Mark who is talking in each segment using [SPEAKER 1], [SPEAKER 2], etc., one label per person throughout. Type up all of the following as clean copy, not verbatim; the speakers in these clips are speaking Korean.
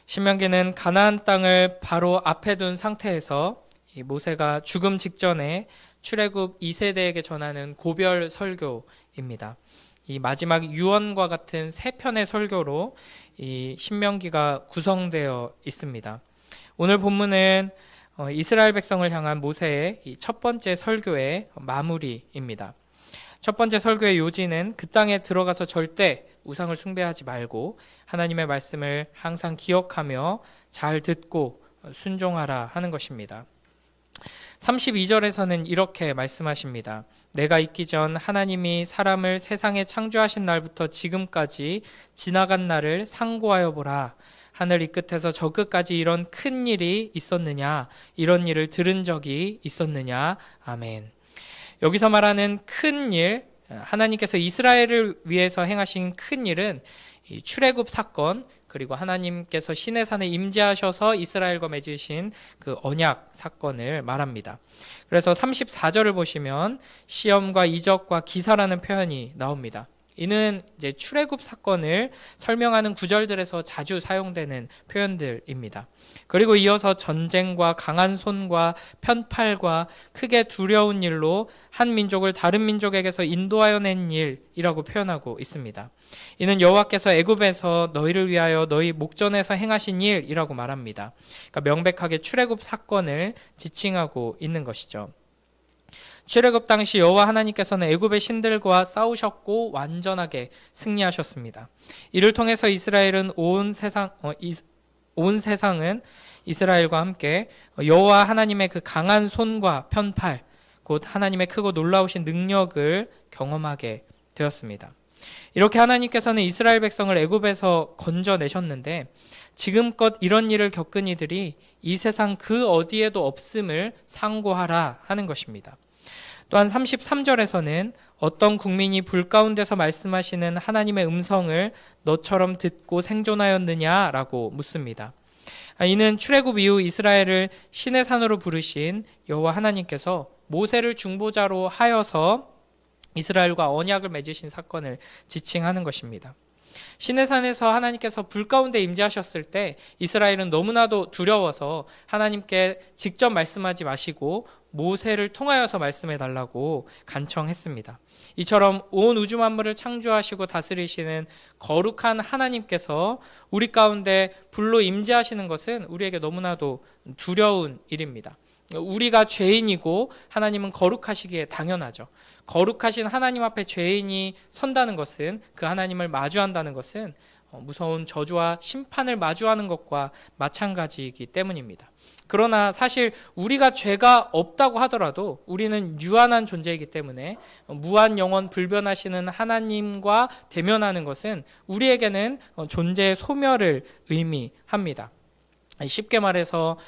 [SPEAKER 1] 신명기는 가나안 땅을 바로 앞에 둔 상태에서 이 모세가 죽음 직전에 출애굽 2세대에게 전하는 고별 설교입니다. 이 마지막 유언과 같은 세 편의 설교로 이 신명기가 구성되어 있습니다. 오늘 본문은 이스라엘 백성을 향한 모세의 이 첫 번째 설교의 마무리입니다. 첫 번째 설교의 요지는 그 땅에 들어가서 절대 우상을 숭배하지 말고 하나님의 말씀을 항상 기억하며 잘 듣고 순종하라 하는 것입니다. 32절에서는 이렇게 말씀하십니다. 내가 있기 전 하나님이 사람을 세상에 창조하신 날부터 지금까지 지나간 날을 상고하여 보라. 하늘 이 끝에서 저 끝까지 이런 큰 일이 있었느냐? 이런 일을 들은 적이 있었느냐? 아멘. 여기서 말하는 큰 일, 하나님께서 이스라엘을 위해서 행하신 큰 일은 이 출애굽 사건, 그리고 하나님께서 시내산에 임재하셔서 이스라엘과 맺으신 그 언약 사건을 말합니다. 그래서 34절을 보시면 시험과 이적과 기사라는 표현이 나옵니다. 이는 이제 출애굽 사건을 설명하는 구절들에서 자주 사용되는 표현들입니다. 그리고 이어서 전쟁과 강한 손과 편팔과 크게 두려운 일로 한 민족을 다른 민족에게서 인도하여 낸 일이라고 표현하고 있습니다. 이는 여호와께서 애굽에서 너희를 위하여 너희 목전에서 행하신 일이라고 말합니다. 그러니까 명백하게 출애굽 사건을 지칭하고 있는 것이죠. 출애굽 당시 여호와 하나님께서는 애굽의 신들과 싸우셨고 완전하게 승리하셨습니다. 이를 통해서 이스라엘은 온 세상은 이스라엘과 함께 여호와 하나님의 그 강한 손과 편팔, 곧 하나님의 크고 놀라우신 능력을 경험하게 되었습니다. 이렇게 하나님께서는 이스라엘 백성을 애굽에서 건져내셨는데 지금껏 이런 일을 겪은 이들이 이 세상 그 어디에도 없음을 상고하라 하는 것입니다. 또한 33절에서는 어떤 국민이 불 가운데서 말씀하시는 하나님의 음성을 너처럼 듣고 생존하였느냐라고 묻습니다. 이는 출애굽 이후 이스라엘을 신의 산으로 부르신 여호와 하나님께서 모세를 중보자로 하여서 이스라엘과 언약을 맺으신 사건을 지칭하는 것입니다. 시내산에서 하나님께서 불 가운데 임재하셨을 때 이스라엘은 너무나도 두려워서 하나님께 직접 말씀하지 마시고 모세를 통하여서 말씀해 달라고 간청했습니다. 이처럼 온 우주 만물을 창조하시고 다스리시는 거룩한 하나님께서 우리 가운데 불로 임재하시는 것은 우리에게 너무나도 두려운 일입니다. 우리가 죄인이고 하나님은 거룩하시기에 당연하죠. 거룩하신 하나님 앞에 죄인이 선다는 것은, 그 하나님을 마주한다는 것은 무서운 저주와 심판을 마주하는 것과 마찬가지이기 때문입니다. 그러나 사실 우리가 죄가 없다고 하더라도 우리는 유한한 존재이기 때문에 무한 영원 불변하시는 하나님과 대면하는 것은 우리에게는 존재의 소멸을 의미합니다. 쉽게 말해서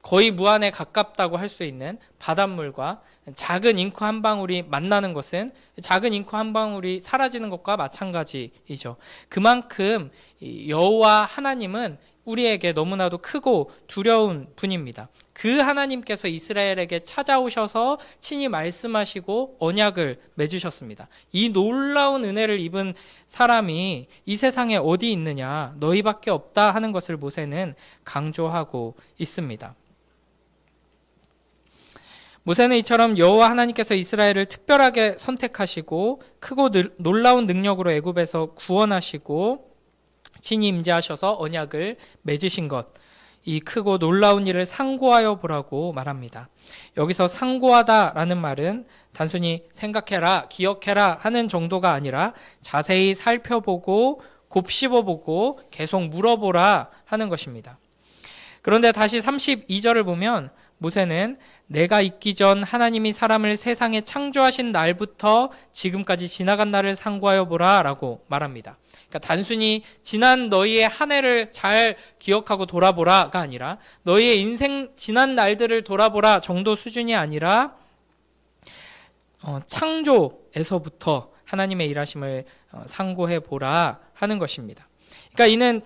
[SPEAKER 1] 거의 무한에 가깝다고 할 수 있는 바닷물과 작은 잉크 한 방울이 만나는 것은 작은 잉크 한 방울이 사라지는 것과 마찬가지이죠. 그만큼 여호와 하나님은 우리에게 너무나도 크고 두려운 분입니다. 그 하나님께서 이스라엘에게 찾아오셔서 친히 말씀하시고 언약을 맺으셨습니다. 이 놀라운 은혜를 입은 사람이 이 세상에 어디 있느냐, 너희밖에 없다 하는 것을 모세는 강조하고 있습니다. 모세는 이처럼 여호와 하나님께서 이스라엘을 특별하게 선택하시고 크고 놀라운 능력으로 애굽에서 구원하시고 친히 임재하셔서 언약을 맺으신 것, 이 크고 놀라운 일을 상고하여 보라고 말합니다. 여기서 상고하다라는 말은 단순히 생각해라, 기억해라 하는 정도가 아니라 자세히 살펴보고 곱씹어보고 계속 물어보라 하는 것입니다. 그런데 다시 32절을 보면 모세는 내가 있기 전 하나님이 사람을 세상에 창조하신 날부터 지금까지 지나간 날을 상고하여 보라 라고 말합니다. 그러니까 단순히 지난 너희의 한 해를 잘 기억하고 돌아보라가 아니라 너희의 인생 지난 날들을 돌아보라 정도 수준이 아니라 창조에서부터 하나님의 일하심을 상고해 보라 하는 것입니다. 그러니까 이는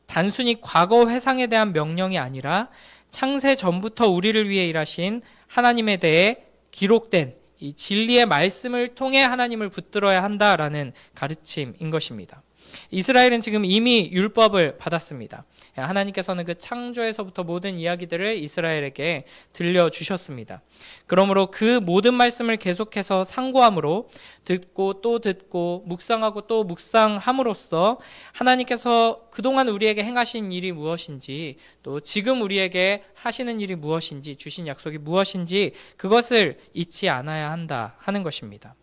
[SPEAKER 1] 단순히 과거 회상에 대한 명령이 아니라 창세 전부터 우리를 위해 일하신 하나님에 대해 기록된 이 진리의 말씀을 통해 하나님을 붙들어야 한다라는 가르침인 것입니다. 이스라엘은 지금 이미 율법을 받았습니다. 하나님께서는 그 창조에서부터 모든 이야기들을 이스라엘에게 들려주셨습니다. 그러므로 그 모든 말씀을 계속해서 상고함으로 듣고 또 듣고 묵상하고 또 묵상함으로써 하나님께서 그동안 우리에게 행하신 일이 무엇인지 또 지금 우리에게 하시는 일이 무엇인지 주신 약속이 무엇인지 그것을 잊지 않아야 한다 하는 것입니다.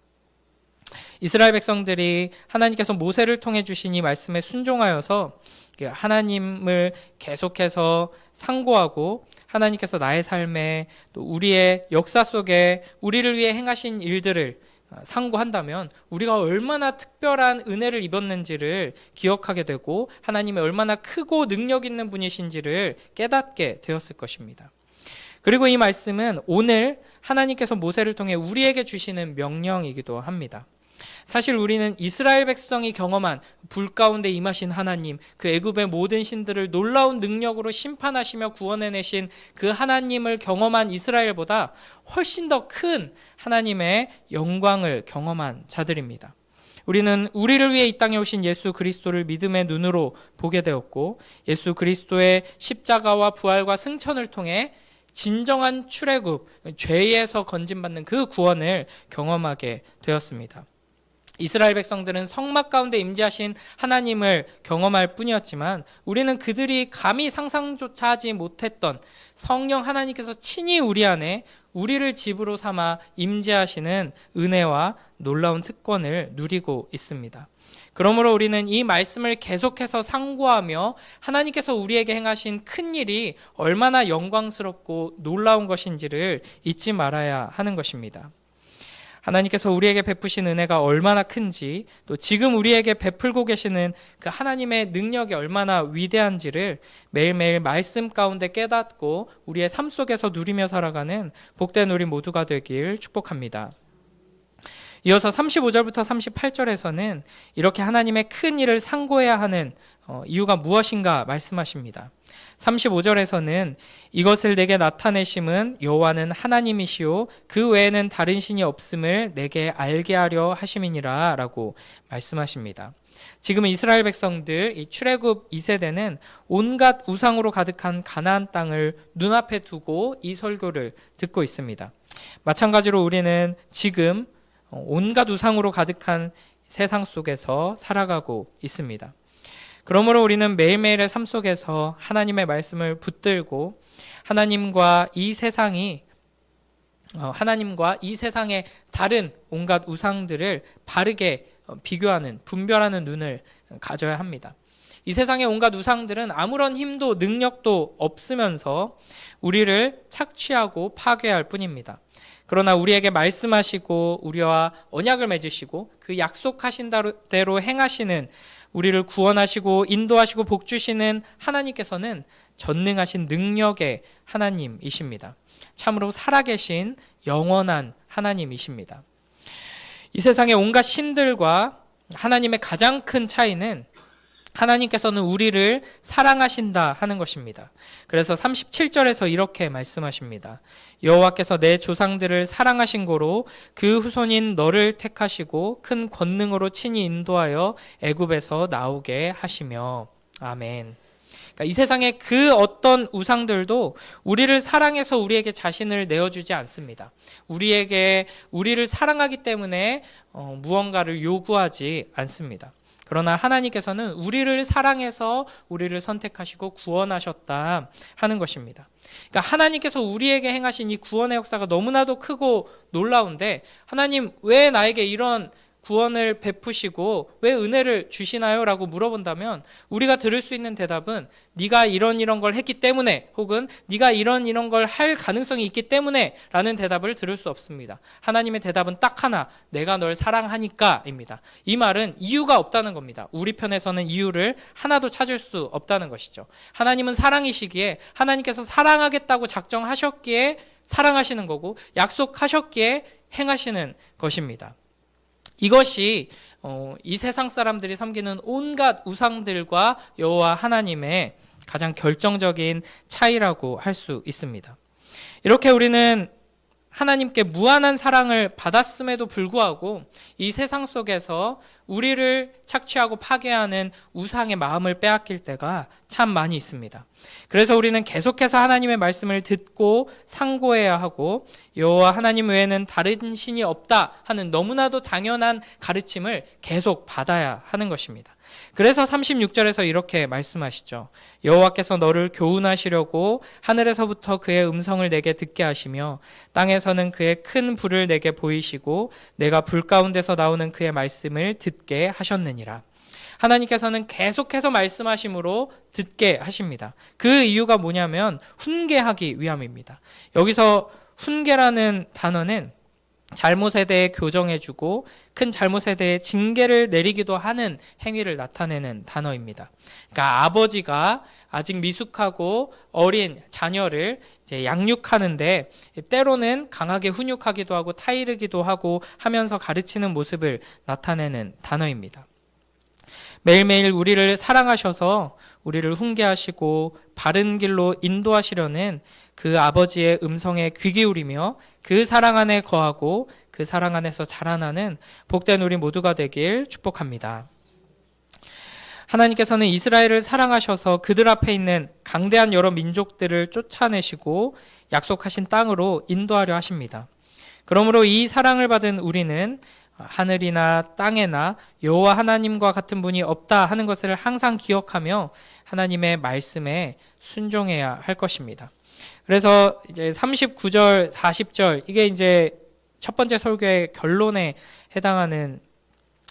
[SPEAKER 1] 이스라엘 백성들이 하나님께서 모세를 통해 주신 이 말씀에 순종하여서 하나님을 계속해서 상고하고 하나님께서 나의 삶에 또 우리의 역사 속에 우리를 위해 행하신 일들을 상고한다면 우리가 얼마나 특별한 은혜를 입었는지를 기억하게 되고 하나님이 얼마나 크고 능력 있는 분이신지를 깨닫게 되었을 것입니다. 그리고 이 말씀은 오늘 하나님께서 모세를 통해 우리에게 주시는 명령이기도 합니다. 사실 우리는 이스라엘 백성이 경험한 불 가운데 임하신 하나님, 그 애굽의 모든 신들을 놀라운 능력으로 심판하시며 구원해내신 그 하나님을 경험한 이스라엘보다 훨씬 더 큰 하나님의 영광을 경험한 자들입니다. 우리는 우리를 위해 이 땅에 오신 예수 그리스도를 믿음의 눈으로 보게 되었고 예수 그리스도의 십자가와 부활과 승천을 통해 진정한 출애굽, 죄에서 건진받는 그 구원을 경험하게 되었습니다. 이스라엘 백성들은 성막 가운데 임재하신 하나님을 경험할 뿐이었지만 우리는 그들이 감히 상상조차 하지 못했던 성령 하나님께서 친히 우리 안에 우리를 집으로 삼아 임재하시는 은혜와 놀라운 특권을 누리고 있습니다. 그러므로 우리는 이 말씀을 계속해서 상고하며 하나님께서 우리에게 행하신 큰 일이 얼마나 영광스럽고 놀라운 것인지를 잊지 말아야 하는 것입니다. 하나님께서 우리에게 베푸신 은혜가 얼마나 큰지 또 지금 우리에게 베풀고 계시는 그 하나님의 능력이 얼마나 위대한지를 매일매일 말씀 가운데 깨닫고 우리의 삶 속에서 누리며 살아가는 복된 우리 모두가 되길 축복합니다. 이어서 35절부터 38절에서는 이렇게 하나님의 큰 일을 상고해야 하는 이유가 무엇인가 말씀하십니다. 35절에서는 이것을 내게 나타내심은 여호와는 하나님이시요 그 외에는 다른 신이 없음을 내게 알게 하려 하심이니라 라고 말씀하십니다. 지금 이스라엘 백성들 이 출애굽 2세대는 온갖 우상으로 가득한 가나안 땅을 눈앞에 두고 이 설교를 듣고 있습니다. 마찬가지로 우리는 지금 온갖 우상으로 가득한 세상 속에서 살아가고 있습니다. 그러므로 우리는 매일매일의 삶 속에서 하나님의 말씀을 붙들고 하나님과 이 세상의 다른 온갖 우상들을 바르게 비교하는, 분별하는 눈을 가져야 합니다. 이 세상의 온갖 우상들은 아무런 힘도 능력도 없으면서 우리를 착취하고 파괴할 뿐입니다. 그러나 우리에게 말씀하시고 우리와 언약을 맺으시고 그 약속하신 대로 행하시는 우리를 구원하시고 인도하시고 복주시는 하나님께서는 전능하신 능력의 하나님이십니다. 참으로 살아계신 영원한 하나님이십니다. 이 세상의 온갖 신들과 하나님의 가장 큰 차이는 하나님께서는 우리를 사랑하신다 하는 것입니다. 그래서 37절에서 이렇게 말씀하십니다. 여호와께서 내 조상들을 사랑하신 고로 그 후손인 너를 택하시고 큰 권능으로 친히 인도하여 애굽에서 나오게 하시며. 아멘. 그러니까 이 세상의 그 어떤 우상들도 우리를 사랑해서 우리에게 자신을 내어주지 않습니다. 우리를 사랑하기 때문에 무언가를 요구하지 않습니다. 그러나 하나님께서는 우리를 사랑해서 우리를 선택하시고 구원하셨다 하는 것입니다. 그러니까 하나님께서 우리에게 행하신 이 구원의 역사가 너무나도 크고 놀라운데 하나님 왜 나에게 이런 구원을 베푸시고 왜 은혜를 주시나요? 라고 물어본다면 우리가 들을 수 있는 대답은 네가 이런 걸 했기 때문에 혹은 네가 이런 걸 할 가능성이 있기 때문에 라는 대답을 들을 수 없습니다. 하나님의 대답은 딱 하나, 내가 널 사랑하니까 입니다. 이 말은 이유가 없다는 겁니다. 우리 편에서는 이유를 하나도 찾을 수 없다는 것이죠. 하나님은 사랑이시기에 하나님께서 사랑하겠다고 작정하셨기에 사랑하시는 거고 약속하셨기에 행하시는 것입니다. 이것이 이 세상 사람들이 섬기는 온갖 우상들과 여호와 하나님의 가장 결정적인 차이라고 할 수 있습니다. 이렇게 우리는 하나님께 무한한 사랑을 받았음에도 불구하고 이 세상 속에서 우리를 착취하고 파괴하는 우상의 마음을 빼앗길 때가 참 많이 있습니다. 그래서 우리는 계속해서 하나님의 말씀을 듣고 상고해야 하고 여호와 하나님 외에는 다른 신이 없다 하는 너무나도 당연한 가르침을 계속 받아야 하는 것입니다. 그래서 36절에서 이렇게 말씀하시죠. 여호와께서 너를 교훈하시려고 하늘에서부터 그의 음성을 내게 듣게 하시며 땅에서는 그의 큰 불을 내게 보이시고 내가 불 가운데서 나오는 그의 말씀을 듣게 하셨느니라. 하나님께서는 계속해서 말씀하심으로 듣게 하십니다. 그 이유가 뭐냐면 훈계하기 위함입니다. 여기서 훈계라는 단어는 잘못에 대해 교정해주고 큰 잘못에 대해 징계를 내리기도 하는 행위를 나타내는 단어입니다. 그러니까 아버지가 아직 미숙하고 어린 자녀를 이제 양육하는데 때로는 강하게 훈육하기도 하고 타이르기도 하고 하면서 가르치는 모습을 나타내는 단어입니다. 매일매일 우리를 사랑하셔서 우리를 훈계하시고 바른 길로 인도하시려는 그 아버지의 음성에 귀 기울이며 그 사랑 안에 거하고 그 사랑 안에서 자라나는 복된 우리 모두가 되길 축복합니다. 하나님께서는 이스라엘을 사랑하셔서 그들 앞에 있는 강대한 여러 민족들을 쫓아내시고 약속하신 땅으로 인도하려 하십니다. 그러므로 이 사랑을 받은 우리는 하늘이나 땅에나 여호와 하나님과 같은 분이 없다 하는 것을 항상 기억하며 하나님의 말씀에 순종해야 할 것입니다. 그래서 이제 39절, 40절 이게 이제 첫 번째 설교의 결론에 해당하는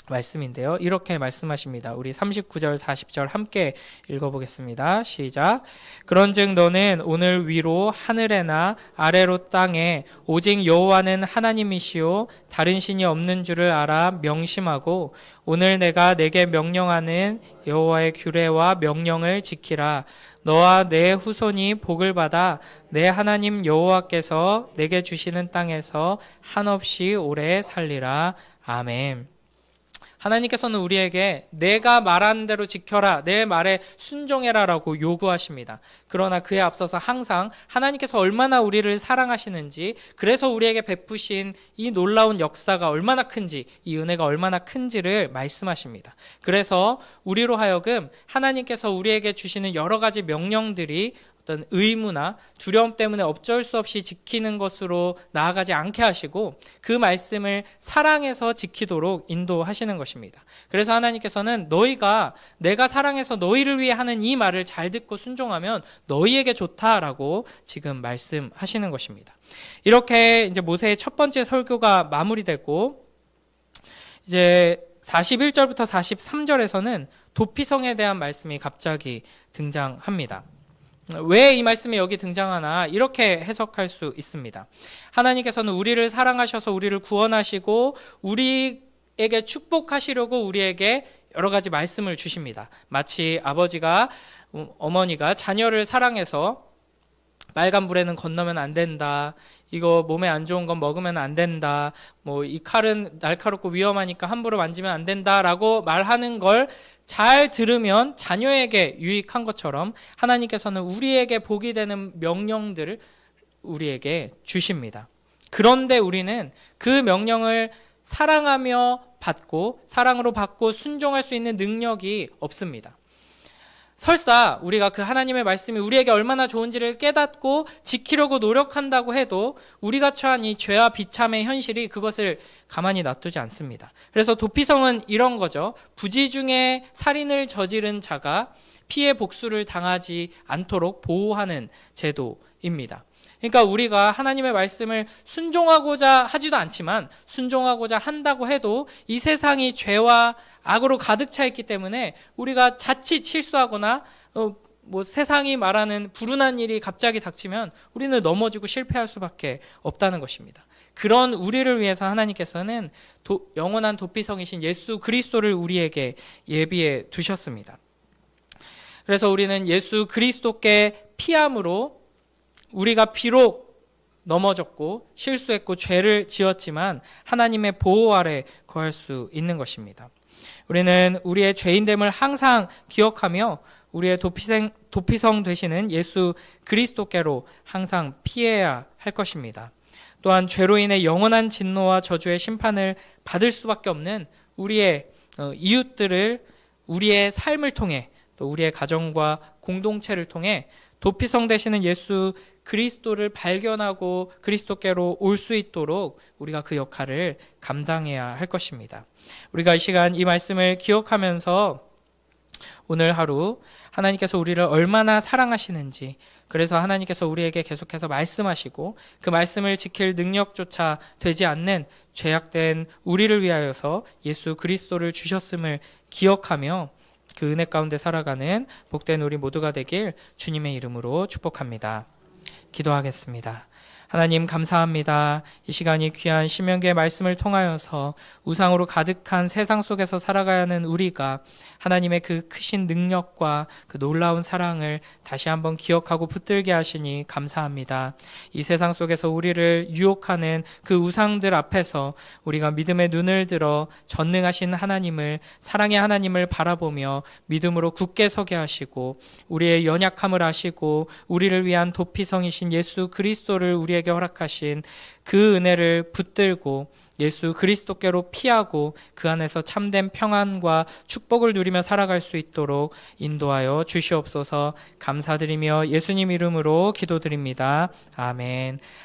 [SPEAKER 1] 말씀인데요. 이렇게 말씀하십니다. 우리 39절, 40절 함께 읽어보겠습니다. 시작. 그런즉 너는 오늘 위로 하늘에나 아래로 땅에 오직 여호와는 하나님이시요 다른 신이 없는 줄을 알아 명심하고 오늘 내가 내게 명령하는 여호와의 규례와 명령을 지키라. 너와 내 후손이 복을 받아 내 하나님 여호와께서 내게 주시는 땅에서 한없이 오래 살리라. 아멘. 하나님께서는 우리에게 내가 말하는 대로 지켜라, 내 말에 순종해라 라고 요구하십니다. 그러나 그에 앞서서 항상 하나님께서 얼마나 우리를 사랑하시는지, 그래서 우리에게 베푸신 이 놀라운 역사가 얼마나 큰지, 이 은혜가 얼마나 큰지를 말씀하십니다. 그래서 우리로 하여금 하나님께서 우리에게 주시는 여러 가지 명령들이 어떤 의무나 두려움 때문에 어쩔 수 없이 지키는 것으로 나아가지 않게 하시고 그 말씀을 사랑해서 지키도록 인도하시는 것입니다. 그래서 하나님께서는 너희가 내가 사랑해서 너희를 위해 하는 이 말을 잘 듣고 순종하면 너희에게 좋다라고 지금 말씀하시는 것입니다. 이렇게 이제 모세의 첫 번째 설교가 마무리되고 이제 41절부터 43절에서는 도피성에 대한 말씀이 갑자기 등장합니다. 왜 이 말씀이 여기 등장하나 이렇게 해석할 수 있습니다. 하나님께서는 우리를 사랑하셔서 우리를 구원하시고 우리에게 축복하시려고 우리에게 여러 가지 말씀을 주십니다. 마치 아버지가 어머니가 자녀를 사랑해서 빨간 불에는 건너면 안 된다. 이거 몸에 안 좋은 건 먹으면 안 된다. 뭐 이 칼은 날카롭고 위험하니까 함부로 만지면 안 된다라고 말하는 걸 잘 들으면 자녀에게 유익한 것처럼 하나님께서는 우리에게 복이 되는 명령들을 우리에게 주십니다. 그런데 우리는 그 명령을 사랑하며 받고 사랑으로 받고 순종할 수 있는 능력이 없습니다. 설사 우리가 그 하나님의 말씀이 우리에게 얼마나 좋은지를 깨닫고 지키려고 노력한다고 해도 우리가 처한 이 죄와 비참의 현실이 그것을 가만히 놔두지 않습니다. 그래서 도피성은 이런 거죠. 부지 중에 살인을 저지른 자가 피해 복수를 당하지 않도록 보호하는 제도입니다. 그러니까 우리가 하나님의 말씀을 순종하고자 하지도 않지만 순종하고자 한다고 해도 이 세상이 죄와 악으로 가득 차 있기 때문에 우리가 자칫 실수하거나 세상이 말하는 불운한 일이 갑자기 닥치면 우리는 넘어지고 실패할 수밖에 없다는 것입니다. 그런 우리를 위해서 하나님께서는 영원한 도피성이신 예수 그리스도를 우리에게 예비해 두셨습니다. 그래서 우리는 예수 그리스도께 피함으로 우리가 비록 넘어졌고 실수했고 죄를 지었지만 하나님의 보호 아래 거할 수 있는 것입니다. 우리는 우리의 죄인됨을 항상 기억하며 우리의 도피성 되시는 예수 그리스도께로 항상 피해야 할 것입니다. 또한 죄로 인해 영원한 진노와 저주의 심판을 받을 수밖에 없는 우리의 이웃들을 우리의 삶을 통해 또 우리의 가정과 공동체를 통해 도피성 되시는 예수 그리스도를 발견하고 그리스도께로 올 수 있도록 우리가 그 역할을 감당해야 할 것입니다. 우리가 이 시간 이 말씀을 기억하면서 오늘 하루 하나님께서 우리를 얼마나 사랑하시는지, 그래서 하나님께서 우리에게 계속해서 말씀하시고 그 말씀을 지킬 능력조차 되지 않는 죄악된 우리를 위하여서 예수 그리스도를 주셨음을 기억하며 그 은혜 가운데 살아가는 복된 우리 모두가 되길 주님의 이름으로 축복합니다. 기도하겠습니다. 하나님 감사합니다. 이 시간이 귀한 신명기의 말씀을 통하여서 우상으로 가득한 세상 속에서 살아가야 하는 우리가 하나님의 그 크신 능력과 그 놀라운 사랑을 다시 한번 기억하고 붙들게 하시니 감사합니다. 이 세상 속에서 우리를 유혹하는 그 우상들 앞에서 우리가 믿음의 눈을 들어 전능하신 하나님을, 사랑의 하나님을 바라보며 믿음으로 굳게 서게 하시고 우리의 연약함을 아시고 우리를 위한 도피성이신 예수 그리스도를 우리에게 허락하신 그 은혜를 붙들고 예수 그리스도께로 피하고 그 안에서 참된 평안과 축복을 누리며 살아갈 수 있도록 인도하여 주시옵소서. 감사드리며 예수님 이름으로 기도드립니다. 아멘.